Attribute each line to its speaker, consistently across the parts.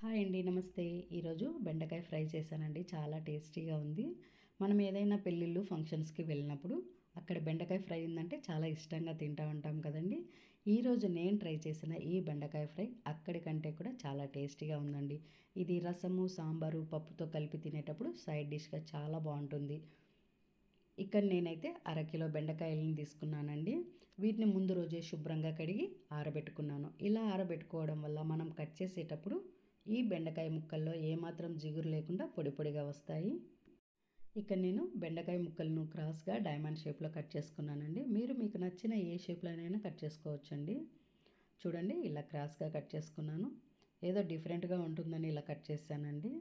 Speaker 1: Hi అండి. నమస్తే. ఈరోజు బెండకాయ ఫ్రై చేశానండి. చాలా టేస్టీగా ఉంది. మనం ఏదైనా పెళ్ళిళ్ళు, ఫంక్షన్స్‌కి వెళ్ళినప్పుడు అక్కడ బెండకాయ ఫ్రై ఉందంటే చాలా ఇష్టంగా తింటా ఉంటాం కదండీ! ఈరోజు నేను ట్రై చేసిన ఈ బెండకాయ ఫ్రై అక్కడి కంటే కూడా చాలా టేస్టీగా ఉందండి. ఇది రసము, సాంబారు, పప్పుతో కలిపి తినేటప్పుడు సైడ్ డిష్‌గా చాలా బావుంటుంది. ఇక్కడ నేనైతే అరకిలో బెండకాయలను తీసుకున్నానండి. వీటిని ముందు రోజే శుభ్రంగా కడిగి ఆరబెట్టుకున్నాను. ఇలా ఆరబెట్టుకోవడం వల్ల మనం కట్ చేసేటప్పుడు ఈ బెండకాయ ముక్కల్లో ఏమాత్రం జిగురు లేకుండా పొడి పొడిగా వస్తాయి. ఇక్కడ నేను బెండకాయ ముక్కలను క్రాస్‌గా డైమండ్ షేప్‌లో కట్ చేసుకున్నానండి. మీరు మీకు నచ్చిన ఏ షేప్‌లోనైనా కట్ చేసుకోవచ్చండి. చూడండి ఇలా క్రాస్‌గా కట్ చేసుకున్నాను. ఏదో డిఫరెంట్‌గా ఉంటుందని ఇలా కట్ చేశానండి.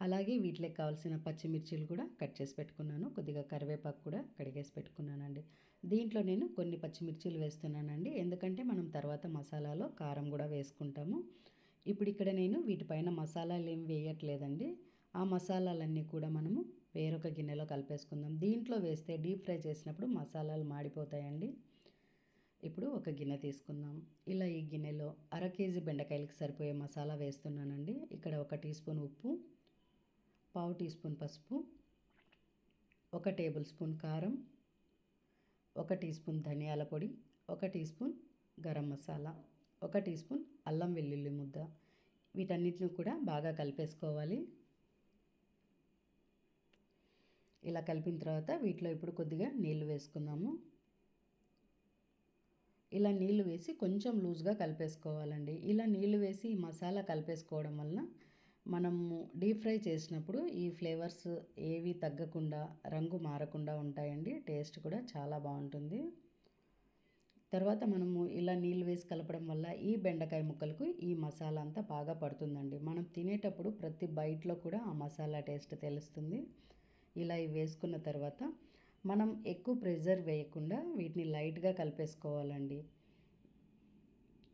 Speaker 1: అలాగే వీటిలోకి కావాల్సిన పచ్చిమిర్చీలు కూడా కట్ చేసి పెట్టుకున్నాను. కొద్దిగా కరివేపాకు కూడా కడిగేసి పెట్టుకున్నానండి. దీంట్లో నేను కొన్ని పచ్చిమిర్చీలు వేస్తున్నానండి. ఎందుకంటే మనం తర్వాత మసాలాలో కారం కూడా వేసుకుంటాము. ఇప్పుడు ఇక్కడ నేను వీటిపైన మసాలాలు ఏమి వేయట్లేదండి. ఆ మసాలాలన్నీ కూడా మనము వేరొక గిన్నెలో కలిపేసుకుందాం. దీంట్లో వేస్తే డీప్ ఫ్రై చేసినప్పుడు మసాలాలు మాడిపోతాయండి. ఇప్పుడు ఒక గిన్నె తీసుకుందాం. ఇలా ఈ గిన్నెలో అర కేజీ బెండకాయలకి సరిపోయే మసాలా వేస్తున్నానండి. ఇక్కడ 1 టీ స్పూన్ ఉప్పు, పావు టీ స్పూన్ పసుపు, 1 టేబుల్ స్పూన్ కారం, 1 టీ స్పూన్ ధనియాల పొడి, 1 teaspoon garam masala, 1 teaspoon అల్లం వెల్లుల్లి ముద్ద. వీటన్నిటిని కూడా బాగా కలిపేసుకోవాలి. ఇలా కలిపిన తర్వాత వీటిలో ఇప్పుడు కొద్దిగా నీళ్లు వేసుకుందాము. ఇలా నీళ్లు వేసి కొంచెం లూజ్గా కలిపేసుకోవాలండి. ఇలా నీళ్లు వేసి ఈ మసాలా కలిపేసుకోవడం వలన మనము డీప్ ఫ్రై చేసినప్పుడు ఈ ఫ్లేవర్స్ ఏవి తగ్గకుండా రంగు మారకుండా ఉంటాయండి. టేస్ట్ కూడా చాలా బాగుంటుంది. తర్వాత మనము ఇలా నీళ్ళు వేసి కలపడం వల్ల ఈ బెండకాయ ముక్కలకు ఈ మసాలా అంతా బాగా పడుతుందండి. మనం తినేటప్పుడు ప్రతి బైట్లో కూడా ఆ మసాలా టేస్ట్ తెలుస్తుంది. ఇలా ఇవి వేసుకున్న తర్వాత మనం ఎక్కువ ప్రెషర్ వేయకుండా వీటిని లైట్గా కలిపేసుకోవాలండి.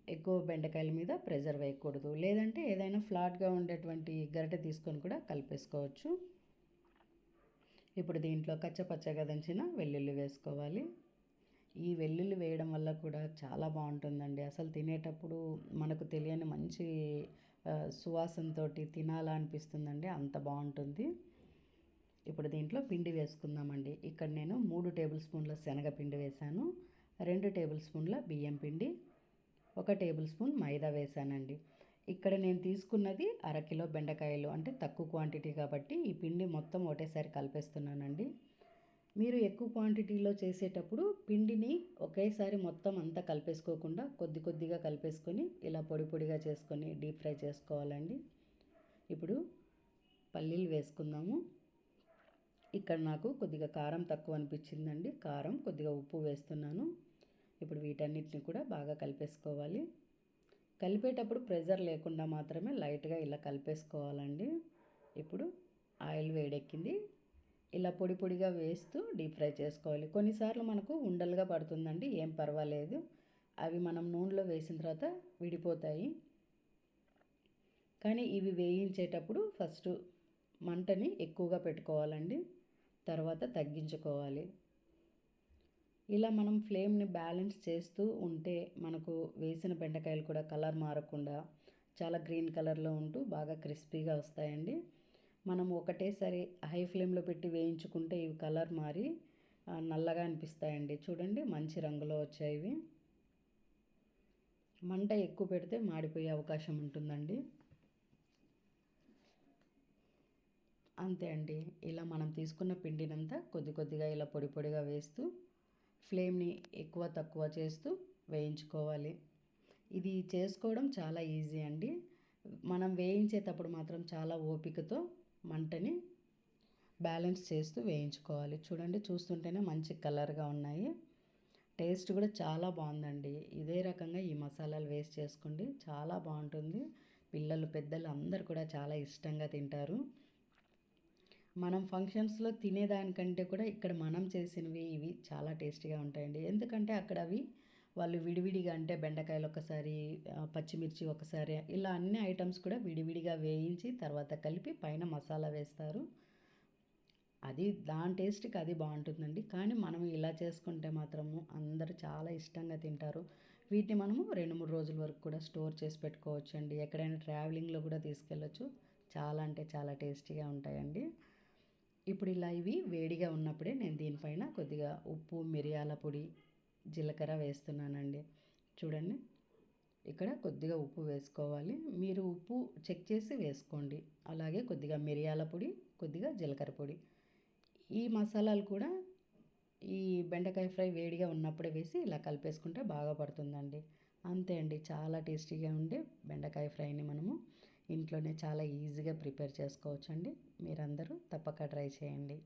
Speaker 1: ఎక్కువ బెండకాయల మీద ప్రెషర్ వేయకూడదు. లేదంటే ఏదైనా ఫ్లాట్గా ఉండేటువంటి గరిటె తీసుకొని కూడా కలిపేసుకోవచ్చు. ఇప్పుడు దీంట్లో కచ్చపచ్చగా దంచిన వెల్లుల్లి వేసుకోవాలి. ఈ వెల్లుల్లి వేయడం వల్ల కూడా చాలా బాగుంటుందండి. అసలు తినేటప్పుడు మనకు తెలియని మంచి సువాసనతోటి తినాలా అనిపిస్తుందండి. అంత బాగుంటుంది. ఇప్పుడు దీంట్లో పిండి వేసుకుందామండి. ఇక్కడ నేను 3 టేబుల్ స్పూన్ల శనగపిండి వేశాను, 2 టేబుల్ స్పూన్ల బియ్యం పిండి, 1 టేబుల్ స్పూన్ మైదా వేశానండి. ఇక్కడ నేను తీసుకున్నది అరకిలో బెండకాయలు, అంటే తక్కువ క్వాంటిటీ కాబట్టి ఈ పిండి మొత్తం ఒకటేసారి కలిపేస్తున్నానండి. మీరు ఎక్కువ క్వాంటిటీలో చేసేటప్పుడు పిండిని ఒకేసారి మొత్తం అంతా కలిపేసుకోకుండా కొద్ది కొద్దిగా కలిపేసుకొని ఇలా పొడి పొడిగా చేసుకొని డీప్ ఫ్రై చేసుకోవాలండి. ఇప్పుడు పల్లీలు వేసుకుందాము. ఇక్కడ నాకు కొద్దిగా కారం తక్కువ అనిపించిందండి. కారం, కొద్దిగా ఉప్పు వేస్తున్నాను. ఇప్పుడు వీటన్నిటిని కూడా బాగా కలిపేసుకోవాలి. కలిపేటప్పుడు ప్రెషర్ లేకుండా మాత్రమే లైట్గా ఇలా కలిపేసుకోవాలండి. ఇప్పుడు ఆయిల్ వేడెక్కింది. ఇలా పొడి పొడిగా వేస్తూ డీప్ ఫ్రై చేసుకోవాలి. కొన్నిసార్లు మనకు ఉండలుగా పడుతుందండి, ఏం పర్వాలేదు. అవి మనం నూనెలో వేసిన తర్వాత విడిపోతాయి. కానీ ఇవి వేయించేటప్పుడు ఫస్ట్ మంటని ఎక్కువగా పెట్టుకోవాలండి, తర్వాత తగ్గించుకోవాలి. ఇలా మనం ఫ్లేమ్ని బ్యాలెన్స్ చేస్తూ ఉంటే మనకు వేసిన బెండకాయలు కూడా కలర్ మారకుండా చాలా గ్రీన్ కలర్లో ఉంటూ బాగా క్రిస్పీగా వస్తాయండి. మనం ఒకటేసారి హై ఫ్లేమ్లో పెట్టి వేయించుకుంటే ఇవి కలర్ మారి నల్లగా అనిపిస్తాయండి. చూడండి మంచి రంగులో వచ్చాయి ఇవి. మంట ఎక్కువ పెడితే మాడిపోయే అవకాశం ఉంటుందండి. అంతే అండి. ఇలా మనం తీసుకున్న పిండినంతా కొద్ది కొద్దిగా ఇలా పొడి పొడిగా వేస్తూ ఫ్లేమ్ని ఎక్కువ తక్కువ చేస్తూ వేయించుకోవాలి. ఇది చేసుకోవడం చాలా ఈజీ అండి. మనం వేయించేటప్పుడు మాత్రం చాలా ఓపికతో మంటని బ్యాలెన్స్ చేస్తూ వేయించుకోవాలి. చూడండి చూస్తుంటేనే మంచి కలర్గా ఉన్నాయి. టేస్ట్ కూడా చాలా బాగుందండి. ఇదే రకంగా ఈ మసాలాలు వేస్ట్ చేసుకోండి, చాలా బాగుంటుంది. పిల్లలు, పెద్దలు అందరు కూడా చాలా ఇష్టంగా తింటారు. మనం ఫంక్షన్స్లో తినేదానికంటే కూడా ఇక్కడ మనం చేసినవి ఇవి చాలా టేస్టీగా ఉంటాయండి. ఎందుకంటే అక్కడ అవి వాళ్ళు విడివిడిగా, అంటే బెండకాయలు ఒకసారి, పచ్చిమిర్చి ఒకసారి, ఇలా అన్ని ఐటమ్స్ కూడా విడివిడిగా వేయించి తర్వాత కలిపి పైన మసాలా వేస్తారు. అది దాని టేస్ట్కి అది బాగుంటుందండి. కానీ మనం ఇలా చేసుకుంటే మాత్రము అందరూ చాలా ఇష్టంగా తింటారు. వీటిని మనము 2-3 రోజుల వరకు కూడా స్టోర్ చేసి పెట్టుకోవచ్చండి. ఎక్కడైనా ట్రావెలింగ్‌లో కూడా తీసుకెళ్ళొచ్చు. చాలా అంటే చాలా టేస్టీగా ఉంటాయండి. ఇప్పుడు ఇలా ఇవి వేడిగా ఉన్నప్పుడే నేను దీనిపైన కొద్దిగా ఉప్పు, మిరియాల పొడి, జీలకర్ర వేస్తున్నానండి. చూడండి, ఇక్కడ కొద్దిగా ఉప్పు వేసుకోవాలి. మీరు ఉప్పు చెక్ చేసి వేసుకోండి. అలాగే కొద్దిగా మిరియాల పొడి, కొద్దిగా జీలకర్ర పొడి. ఈ మసాలాలు కూడా ఈ బెండకాయ ఫ్రై వేడిగా ఉన్నప్పుడే వేసి ఇలా కలిపేసుకుంటే బాగా పడుతుందండి. అంతే అండి, చాలా టేస్టీగా ఉండే బెండకాయ ఫ్రైని మనము ఇంట్లోనే చాలా ఈజీగా ప్రిపేర్ చేసుకోవచ్చండి. మీరందరూ తప్పక ట్రై చేయండి.